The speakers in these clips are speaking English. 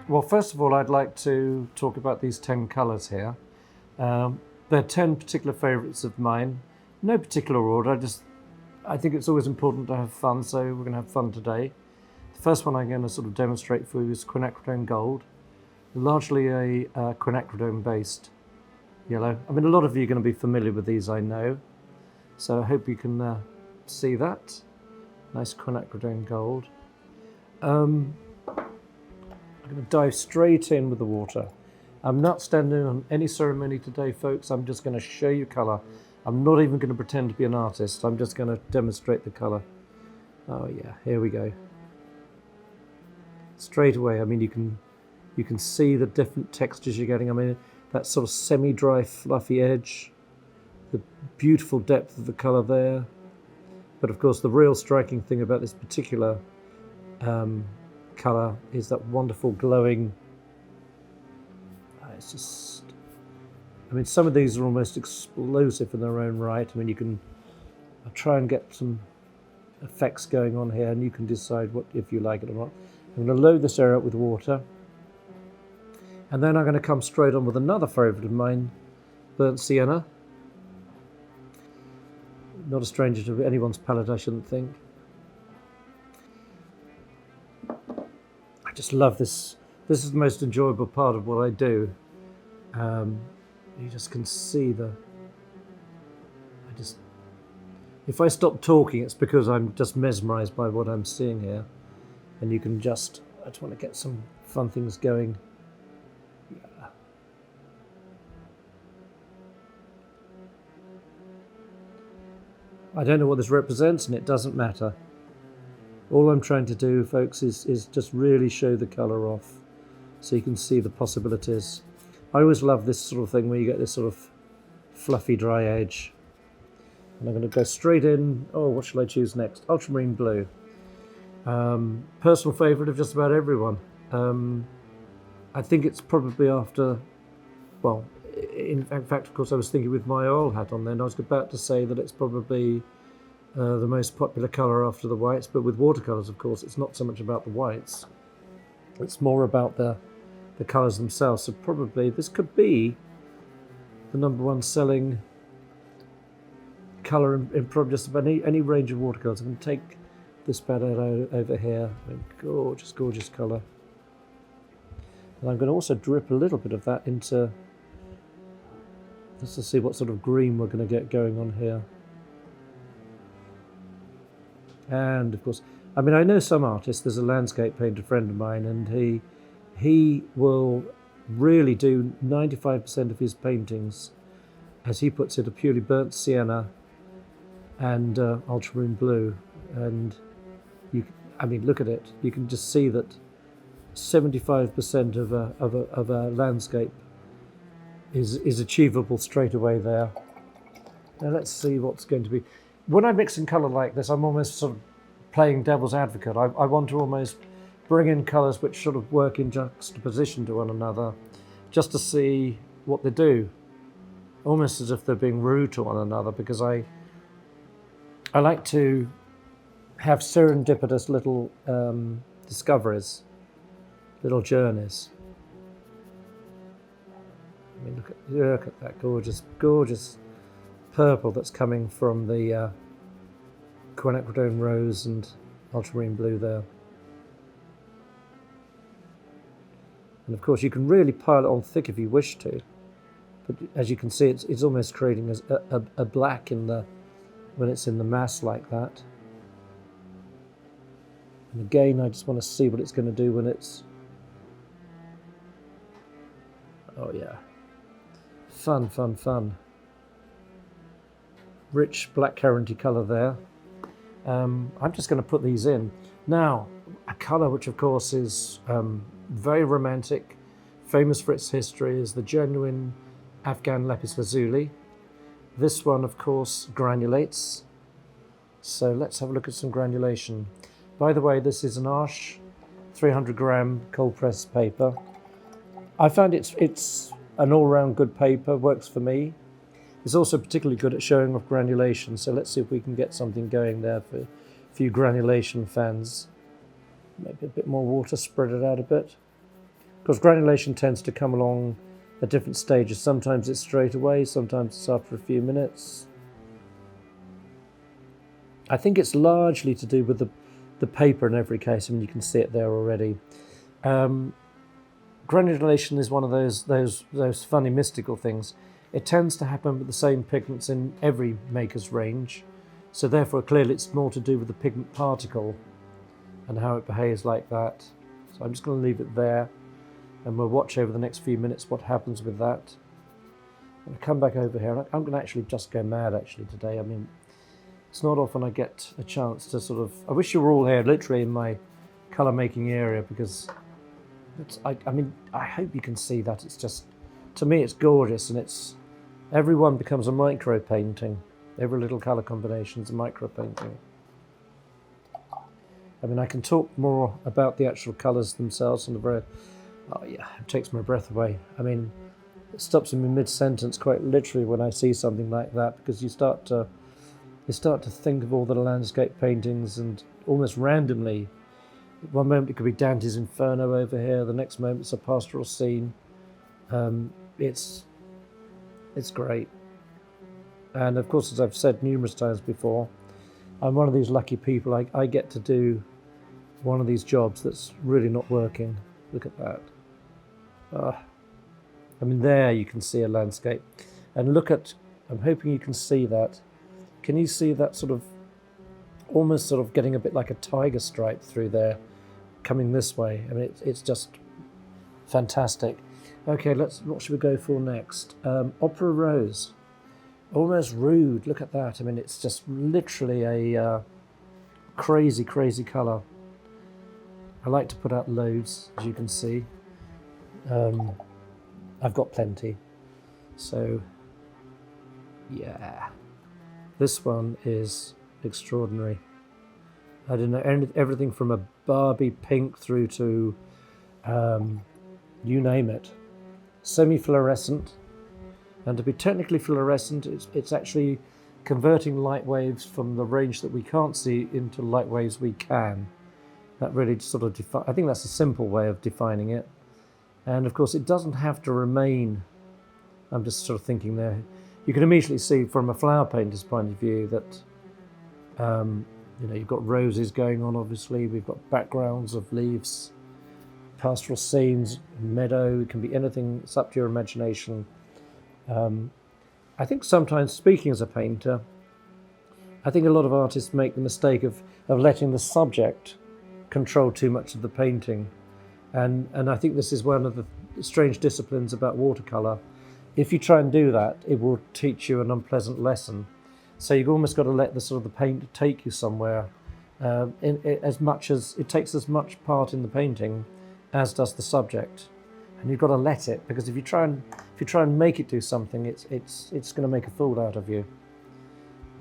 Well, first of all, I'd like to talk about these 10 colours here. They're 10 particular favourites of mine. No particular order, I think it's always important to have fun, so we're going to have fun today. The first one I'm going to sort of demonstrate for you is Quinacridone Gold, largely a Quinacridone based yellow. I mean, a lot of you are going to be familiar with these, I know, so I hope you can see that. Nice Quinacridone Gold. I'm going to dive straight in with the water. I'm not standing on any ceremony today, folks. I'm just going to show you colour. I'm not even going to pretend to be an artist. I'm just going to demonstrate the colour. Oh yeah, here we go. Straight away, I mean, you can see the different textures you're getting. I mean, that sort of semi-dry, fluffy edge, the beautiful depth of the colour there. But of course, the real striking thing about this particular colour is that wonderful glowing. It's just, I mean, some of these are almost explosive in their own right. I mean, I'll try and get some effects going on here, and you can decide if you like it or not. I'm going to load this area up with water, and then I'm going to come straight on with another favourite of mine, burnt sienna. Not a stranger to anyone's palate, I shouldn't think. I just love this. This is the most enjoyable part of what I do. You just can see if I stop talking, it's because I'm just mesmerised by what I'm seeing here. And you can I just want to get some fun things going. Yeah. I don't know what this represents, and it doesn't matter. All I'm trying to do, folks, is just really show the colour off so you can see the possibilities. I always love this sort of thing where you get this sort of fluffy, dry edge. And I'm going to go straight in. Oh, what shall I choose next? Ultramarine blue. Personal favourite of just about everyone. I think it's probably after, well, in fact, of course, I was thinking with my oil hat on then, I was about to say that it's probably the most popular colour after the whites, but with watercolours, of course, it's not so much about the whites. It's more about the colours themselves. So probably this could be the #1 selling colour in probably just about any range of watercolours. I'm going to take this bad over here. Gorgeous, gorgeous colour. And I'm going to also drip a little bit of that into, just to see what sort of green we're going to get going on here. And of course, I mean, I know some artists. There's a landscape painter friend of mine, and he will really do 95% of his paintings, as he puts it, are purely burnt sienna and ultramarine blue. And I mean, look at it. You can just see that 75% of a landscape is achievable straight away there. Now let's see what's going to be. When I mix in colour like this, I'm almost sort of playing devil's advocate. I want to almost bring in colours which sort of work in juxtaposition to one another, just to see what they do, almost as if they're being rude to one another, because I like to have serendipitous little discoveries, little journeys. I mean, look at that gorgeous, gorgeous purple that's coming from the Quinacridone rose and ultramarine blue there. And of course, you can really pile it on thick if you wish to, but as you can see, it's almost creating a black when it's in the mass like that. And again, I just want to see what it's going to do when it's, oh yeah, fun, fun, fun. Rich blackcurranty colour there. I'm just going to put these in. Now, a colour which of course is very romantic, famous for its history, is the genuine Afghan Lapis lazuli. This one, of course, granulates. So let's have a look at some granulation. By the way, this is an Arches 300-gram cold-pressed paper. I find it's an all-round good paper, works for me. It's also particularly good at showing off granulation, so let's see if we can get something going there for a few granulation fans. Maybe a bit more water, spread it out a bit. Because granulation tends to come along at different stages. Sometimes it's straight away, sometimes it's after a few minutes. I think it's largely to do with the paper in every case. I mean, you can see it there already. Granulation is one of those funny mystical things. It tends to happen with the same pigments in every maker's range. So therefore, clearly it's more to do with the pigment particle and how it behaves like that. So I'm just going to leave it there, and we'll watch over the next few minutes what happens with that. I'm going to come back over here, and I'm going to actually just go mad actually today. I mean, it's not often I get a chance to sort of... I wish you were all here literally in my colour making area, because I mean, I hope you can see that. It's just, to me, it's gorgeous, and everyone becomes a micro painting. Every little colour combination is a micro painting. I mean, I can talk more about the actual colours themselves on the very... Oh yeah, it takes my breath away. I mean, it stops me mid-sentence quite literally when I see something like that, because you start to think of all the landscape paintings, and almost randomly, one moment it could be Dante's Inferno over here, the next moment it's a pastoral scene. It's great. And of course, as I've said numerous times before, I'm one of these lucky people. I get to do one of these jobs that's really not working. Look at that. I mean, there you can see a landscape. And look at, I'm hoping you can see that. Can you see that sort of, almost sort of getting a bit like a tiger stripe through there, coming this way? I mean, it's just fantastic. Okay, what should we go for next? Opera Rose. Almost rude, look at that. I mean, it's just literally a crazy, crazy colour. I like to put out loads, as you can see. I've got plenty. So, yeah. This one is extraordinary. I don't know, everything from a Barbie pink through to, you name it. Semi-fluorescent. And to be technically fluorescent, it's actually converting light waves from the range that we can't see into light waves we can. That really sort of I think that's a simple way of defining it. And of course, it doesn't have to remain. I'm just sort of thinking there. You can immediately see from a flower painter's point of view that, you know, you've got roses going on, obviously. We've got backgrounds of leaves, pastoral scenes, meadow. It can be anything. It's up to your imagination. I think sometimes, speaking as a painter, I think a lot of artists make the mistake of letting the subject control too much of the painting. And I think this is one of the strange disciplines about watercolour. If you try and do that, it will teach you an unpleasant lesson. So you've almost got to let the sort of the paint take you somewhere, as much as it takes as much part in the painting as does the subject. And you've got to let it, because if you try and make it do something, it's going to make a fool out of you.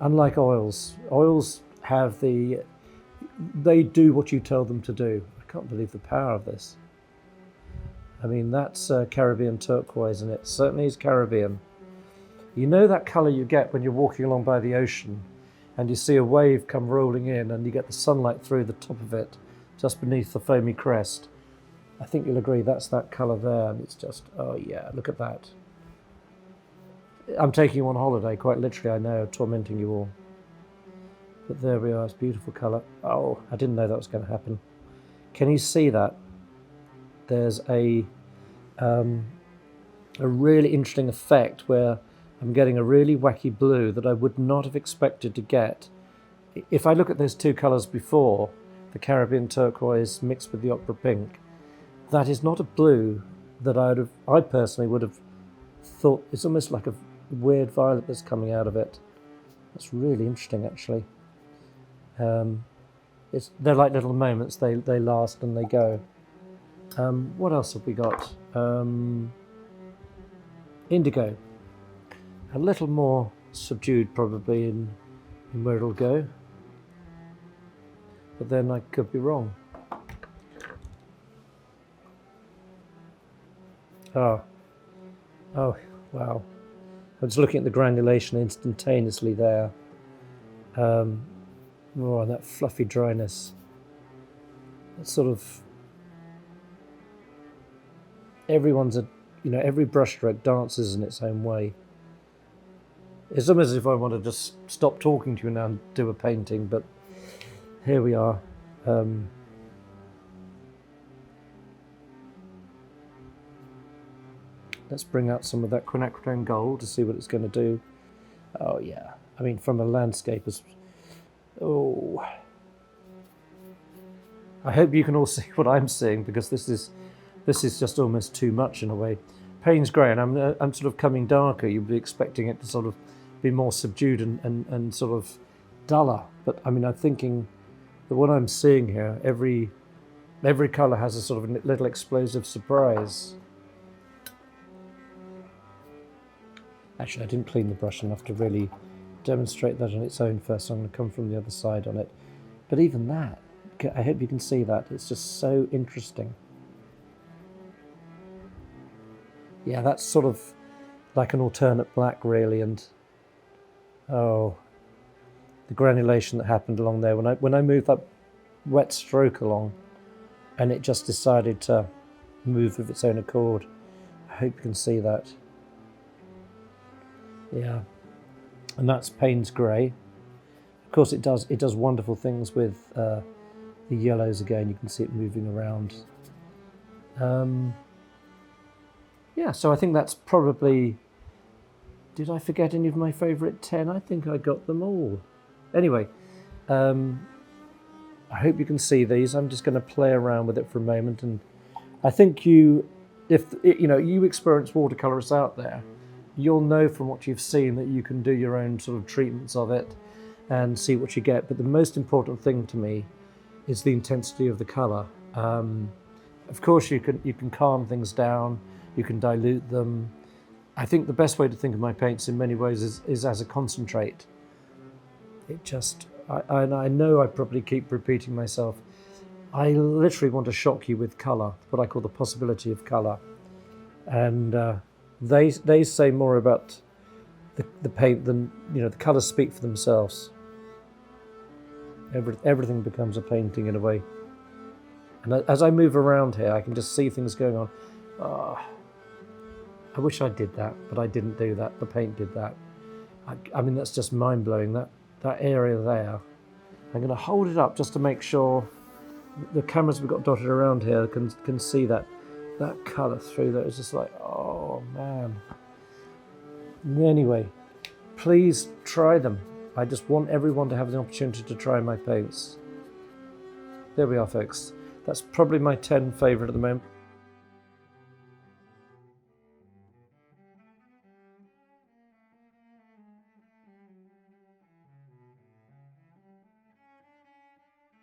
Unlike oils have they do what you tell them to do. I can't believe the power of this. I mean, that's Caribbean turquoise, and it certainly is Caribbean. You know that colour you get when you're walking along by the ocean and you see a wave come rolling in and you get the sunlight through the top of it, just beneath the foamy crest. I think you'll agree that's that colour there, and it's just, oh yeah, look at that. I'm taking you on holiday, quite literally, I know, tormenting you all. But there we are, it's beautiful colour. Oh, I didn't know that was going to happen. Can you see that? There's a really interesting effect where I'm getting a really wacky blue that I would not have expected to get. If I look at those two colours before, the Caribbean turquoise mixed with the opera pink, that is not a blue that I personally would have thought. It's almost like a weird violet that's coming out of it. That's really interesting, actually. They're like little moments. They last and they go. What else have we got? Indigo. A little more subdued, probably, in where it'll go. But then I could be wrong. Oh, wow. I was looking at the granulation instantaneously there. Oh, and that fluffy dryness. That sort of... everyone's every brushstroke dances in its own way. It's almost as if I want to just stop talking to you now and do a painting, but here we are. Let's bring out some of that Quinacridone gold to see what it's going to do. Oh yeah, I mean from a landscape oh, I hope you can all see what I'm seeing, because this is just almost too much in a way. Payne's grey, and I'm sort of coming darker. You'd be expecting it to sort of be more subdued and sort of duller, but I mean I'm thinking that what I'm seeing here, every colour has a sort of little explosive surprise. Actually, I didn't clean the brush enough to really demonstrate that on its own first, so I'm going to come from the other side on it. But even that, I hope you can see that, it's just so interesting. Yeah, that's sort of like an alternate black really, and oh, the granulation that happened along there when I moved that wet stroke along and it just decided to move of its own accord. I hope you can see that. Yeah, and that's Payne's grey. Of course it does wonderful things with the yellows again. You can see it moving around. Yeah, so I think that's probably... Did I forget any of my favourite 10? I think I got them all. Anyway, I hope you can see these. I'm just going to play around with it for a moment, and I think if you experience watercolourists out there, you'll know from what you've seen that you can do your own sort of treatments of it and see what you get. But the most important thing to me is the intensity of the colour. Of course, you can calm things down, you can dilute them. I think the best way to think of my paints in many ways is as a concentrate. I know I probably keep repeating myself. I literally want to shock you with colour, what I call the possibility of colour. And they say more about the paint than, the colours speak for themselves. Everything becomes a painting in a way. And as I move around here, I can just see things going on. I wish I did that, but I didn't do that. The paint did that. I mean, that's just mind-blowing, that area there. I'm going to hold it up just to make sure the cameras we've got dotted around here can see that colour through there. It's just like, oh man. Anyway, please try them. I just want everyone to have the opportunity to try my paints. There we are, folks. That's probably my 10 favourite at the moment.